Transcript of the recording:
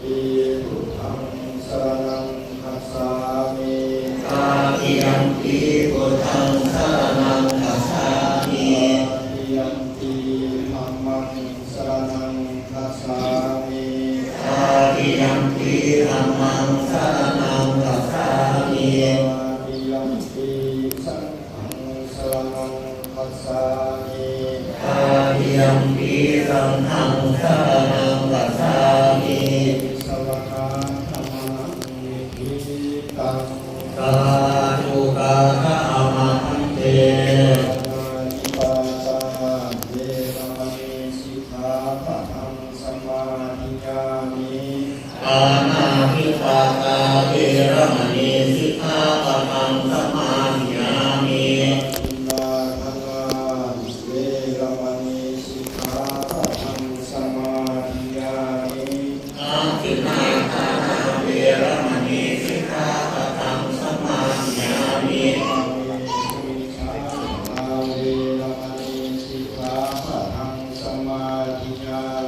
ปิพุทธังสรณังคัจฉามิตาติยัมปิพุทธังสรณังคัจฉามิตติยัมปิธัมมังสรณังคัจฉามิตาติยัมปิธัมมังสรณังคัจฉามิตติยัมปิสังฆังสรณังคัจฉามิตาติยัมปิสังฆังสรณังคัจฉามิสวากาธัมมังนิพิตังสาธุกาธะอามังเตนิปาตาเยรมณีสิกขาปะทังสมาธิยามิปานาติปาตาเวรมณีสิกขาปะทังสมาธิยามิ อินาทนาเวรมณีสิกขาปะทังสมาธิยามิอาทินนาทานาเวรมณีสิกขาปะทังสมาธิยามิ เวรมณีสิกขาปะทังสมาธิยา